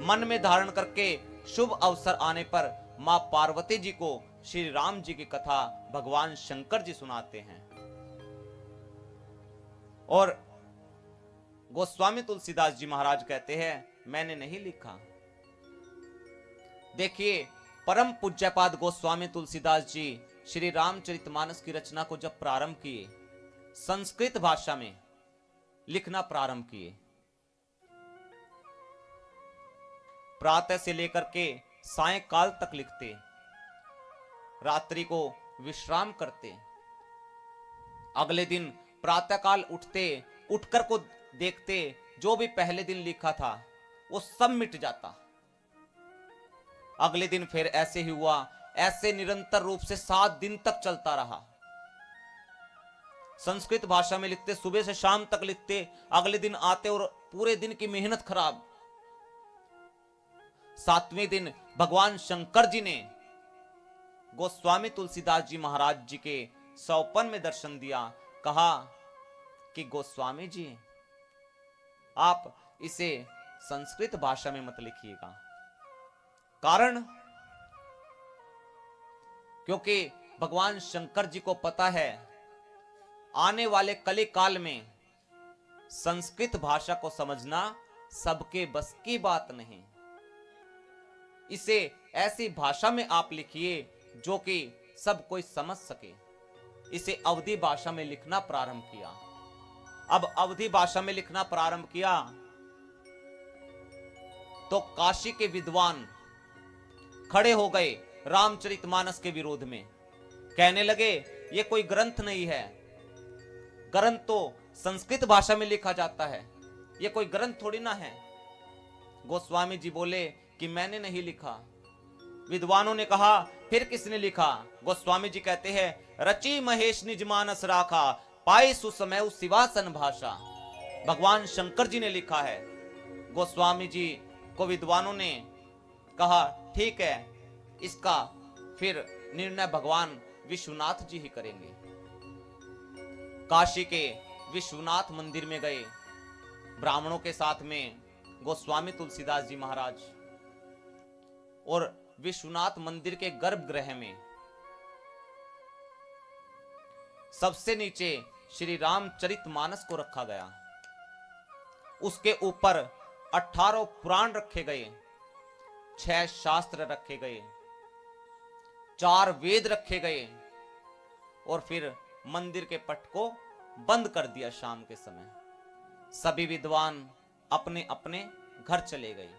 मन में धारण करके शुभ अवसर आने पर मां पार्वती जी को श्री राम जी की कथा भगवान शंकर जी सुनाते हैं। और गोस्वामी तुलसीदास जी महाराज कहते हैं, मैंने नहीं लिखा। देखिए, परम पूज्यपाद गोस्वामी तुलसीदास जी श्री रामचरितमानस की रचना को जब प्रारंभ किए, संस्कृत भाषा में लिखना प्रारंभ किए। प्रातः से लेकर के सायंकाल तक लिखते, रात्रि को विश्राम करते, अगले दिन प्रातःकाल उठते, उठकर को देखते, जो भी पहले दिन लिखा था वो सब मिट जाता। अगले दिन फिर ऐसे ही हुआ, ऐसे निरंतर रूप से 7 दिन तक चलता रहा। संस्कृत भाषा में लिखते, सुबह से शाम तक लिखते, अगले दिन आते और पूरे दिन की मेहनत खराब। 7वें दिन भगवान शंकर जी ने गोस्वामी तुलसीदास जी महाराज जी के सौपन में दर्शन दिया। कहा कि गोस्वामी जी, आप इसे संस्कृत भाषा में मत लिखिएगा। कारण, क्योंकि भगवान शंकर जी को पता है आने वाले कली काल में संस्कृत भाषा को समझना सबके बस की बात नहीं। इसे ऐसी भाषा में आप लिखिए जो कि सब कोई समझ सके। इसे अवधी भाषा में लिखना प्रारंभ किया। अब अवधी भाषा में लिखना प्रारंभ किया तो काशी के विद्वान खड़े हो गए रामचरितमानस के विरोध में। कहने लगे, ये कोई ग्रंथ नहीं है, ग्रंथ तो संस्कृत भाषा में लिखा जाता है, ये कोई ग्रंथ थोड़ी ना है। गोस्वामी जी बोले कि मैंने नहीं लिखा। विद्वानों ने कहा, फिर किसने लिखा? गोस्वामी जी कहते हैं, रची महेश निज मानस राखा, पाई सुसमय शिवासन भाषा। भगवान शंकर जी ने लिखा है। गोस्वामी जी को विद्वानों ने कहा, ठीक है, इसका फिर निर्णय भगवान विश्वनाथ जी ही करेंगे। काशी के विश्वनाथ मंदिर में गए, ब्राह्मणों के साथ में गोस्वामी तुलसीदास जी महाराज, और विश्वनाथ मंदिर के गर्भगृह में सबसे नीचे श्री रामचरितमानस को रखा गया। उसके ऊपर 18 पुराण रखे गए, 6 शास्त्र रखे गए, 4 वेद रखे गए, और फिर मंदिर के पट को बंद कर दिया। शाम के समय सभी विद्वान अपने अपने घर चले गए,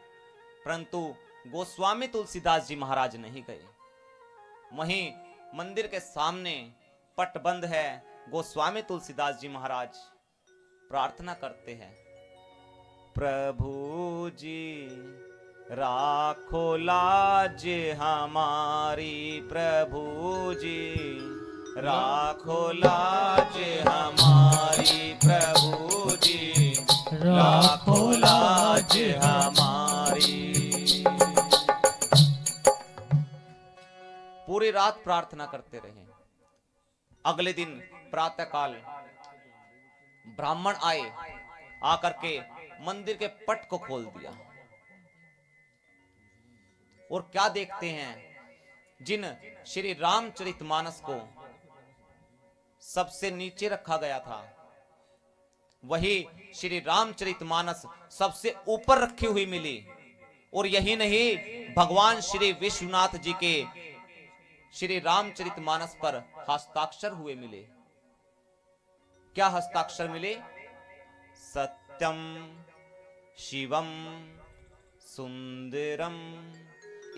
परंतु गोस्वामी तुलसीदास जी महाराज नहीं गए। वहीं मंदिर के सामने पट बंद है। गोस्वामी तुलसीदास जी महाराज प्रार्थना करते हैं, प्रभु जी राखो लाज हमारी, प्रभु जी राखो लाज हमारी, प्रभु जी राखो लाज हमारी। पूरी रात प्रार्थना करते रहे। अगले दिन प्रातःकाल ब्राह्मण आए, आकर के मंदिर के पट को खोल दिया, और क्या देखते हैं, जिन श्री रामचरितमानस को सबसे नीचे रखा गया था, वही श्री रामचरितमानस सबसे ऊपर रखी हुई मिली। और यही नहीं, भगवान श्री विश्वनाथ जी के श्री रामचरितमानस पर हस्ताक्षर हुए मिले। क्या हस्ताक्षर मिले? सत्यम शिवम सुंदरम।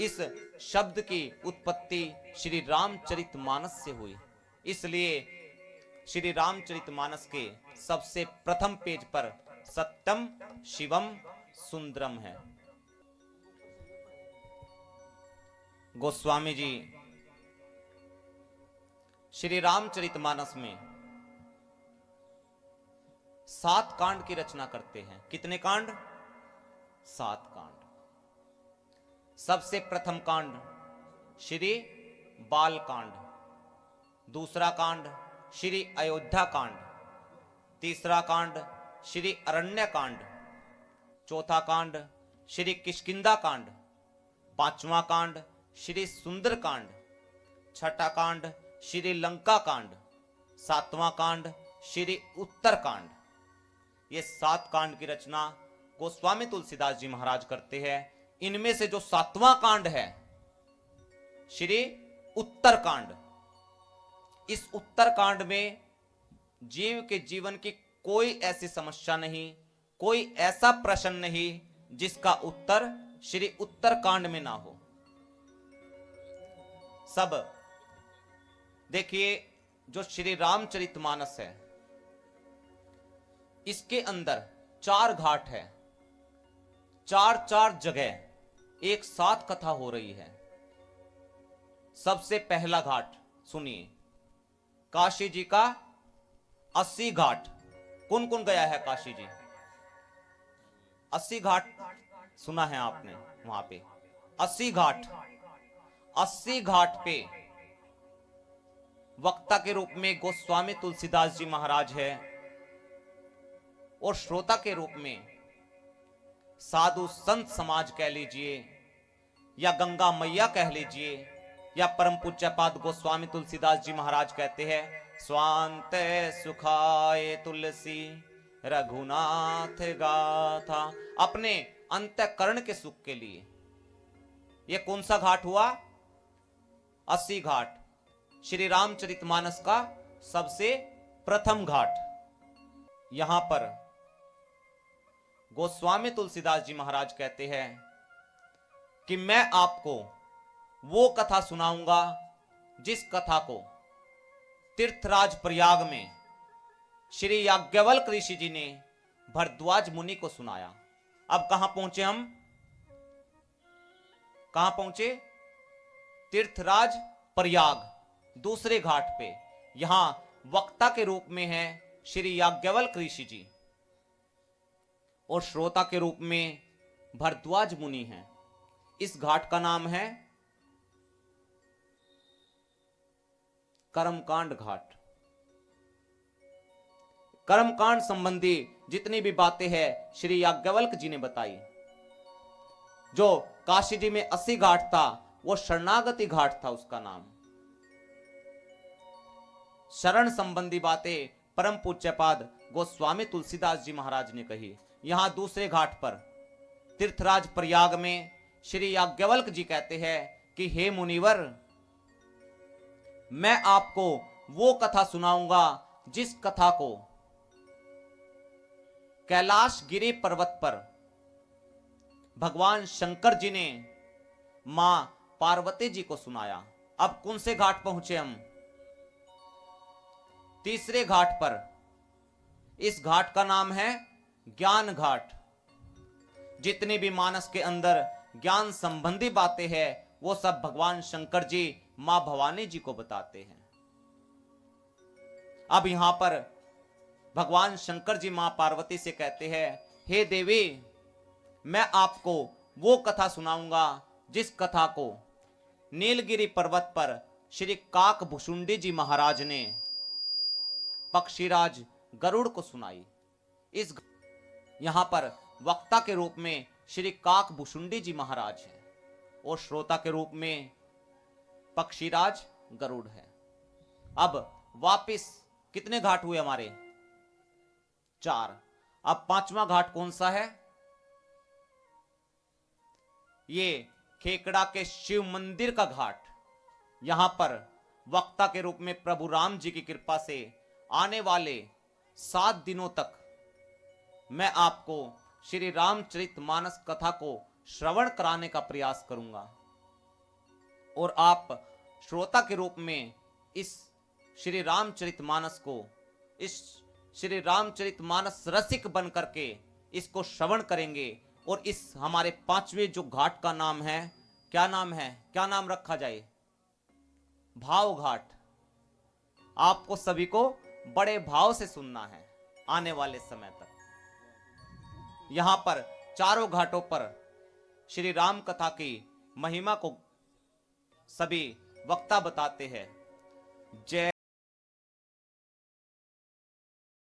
इस शब्द की उत्पत्ति श्री रामचरितमानस से हुई। इसलिए श्री रामचरितमानस के सबसे प्रथम पेज पर सत्यम शिवम सुंदरम है। गोस्वामी जी श्री रामचरितमानस में 7 कांड की रचना करते हैं। कितने कांड? 7 कांड। सबसे प्रथम कांड श्री बाल कांड, दूसरा कांड श्री अयोध्या कांड, तीसरा कांड श्री अरण्य कांड, चौथा कांड श्री किष्किंधा कांड, पांचवां कांड श्री सुंदर कांड, छठा कांड श्री लंका कांड, सातवां कांड श्री उत्तर कांड। ये 7 कांड की रचना गोस्वामी तुलसीदास जी महाराज करते हैं। इनमें से जो 7वां कांड है श्री उत्तर कांड, इस उत्तर कांड में जीव के जीवन की कोई ऐसी समस्या नहीं, कोई ऐसा प्रश्न नहीं जिसका उत्तर श्री उत्तर कांड में ना हो। सब देखिए, जो श्री रामचरितमानस है इसके अंदर 4 घाट है, 4 जगह एक साथ कथा हो रही है। सबसे पहला घाट सुनिए, काशी जी का 80 घाट। कौन कौन गया है काशी जी? 80 घाट सुना है आपने? वहां पे 80 घाट, 80 घाट पे वक्ता के रूप में गोस्वामी तुलसीदास जी महाराज है और श्रोता के रूप में साधु संत समाज कह लीजिए या गंगा मैया कह लीजिए या परम पूज्यपाद गोस्वामी तुलसीदास जी महाराज कहते हैं, स्वांत सुखाए तुलसी रघुनाथ गाथा। अपने अंतःकरण के सुख के लिए यह कौन सा घाट हुआ? 80 घाट, श्री रामचरितमानस का सबसे प्रथम घाट। यहां पर गोस्वामी तुलसीदास जी महाराज कहते हैं कि मैं आपको वो कथा सुनाऊंगा जिस कथा को तीर्थराज प्रयाग में श्री याज्ञवल्क्य ऋषि जी ने भरद्वाज मुनि को सुनाया। अब कहां पहुंचे हम? कहां पहुंचे? तीर्थराज प्रयाग, दूसरे घाट पे। यहां वक्ता के रूप में है श्री याज्ञवल्क्य ऋषि जी और श्रोता के रूप में भरद्वाज मुनि हैं। इस घाट का नाम है कर्मकांड घाट। कर्मकांड संबंधी जितनी भी बातें हैं श्री याज्ञवल्क्य जी ने बताई। जो काशी जी में 80 घाट था वो शरणागति घाट था, उसका नाम। शरण संबंधी बातें परम पूज्यपाद गोस्वामी तुलसीदास जी महाराज ने कही। यहां दूसरे घाट पर तीर्थराज प्रयाग में श्री याज्ञवल्क्य जी कहते हैं कि हे मुनिवर, मैं आपको वो कथा सुनाऊंगा जिस कथा को कैलाश गिरी पर्वत पर भगवान शंकर जी ने मां पार्वती जी को सुनाया। अब कौन से घाट पहुंचे हम? तीसरे घाट पर। इस घाट का नाम है ज्ञान घाट। जितनी भी मानस के अंदर ज्ञान संबंधी बातें हैं वो सब भगवान शंकर जी मां भवानी जी को बताते हैं। अब यहां पर भगवान शंकर जी मां पार्वती से कहते हैं, हे देवी, मैं आपको वो कथा सुनाऊंगा जिस कथा को नीलगिरी पर्वत पर श्री काकभुशुंडी जी महाराज ने पक्षीराज गरुड़ को सुनाई। इस यहां पर वक्ता के रूप में श्री काकभुशुंडी जी महाराज हैं और श्रोता के रूप में पक्षीराज गरुड़ है। अब वापिस कितने घाट हुए हमारे? 4। अब 5वां घाट कौन सा है? ये खेकड़ा के शिव मंदिर का घाट। यहां पर वक्ता के रूप में प्रभु राम जी की कृपा से आने वाले 7 दिनों तक मैं आपको श्री रामचरितमानस कथा को श्रवण कराने का प्रयास करूंगा और आप श्रोता के रूप में इस श्री रामचरितमानस को, इस श्री रामचरितमानस रसिक बन करके इसको श्रवण करेंगे। और इस हमारे 5वें जो घाट का नाम है, क्या नाम है? क्या नाम रखा जाए? भाव घाट। आपको सभी को बड़े भाव से सुनना है आने वाले समय तक। यहां पर चारों घाटों पर श्री राम कथा की महिमा को सभी वक्ता बताते हैं। जय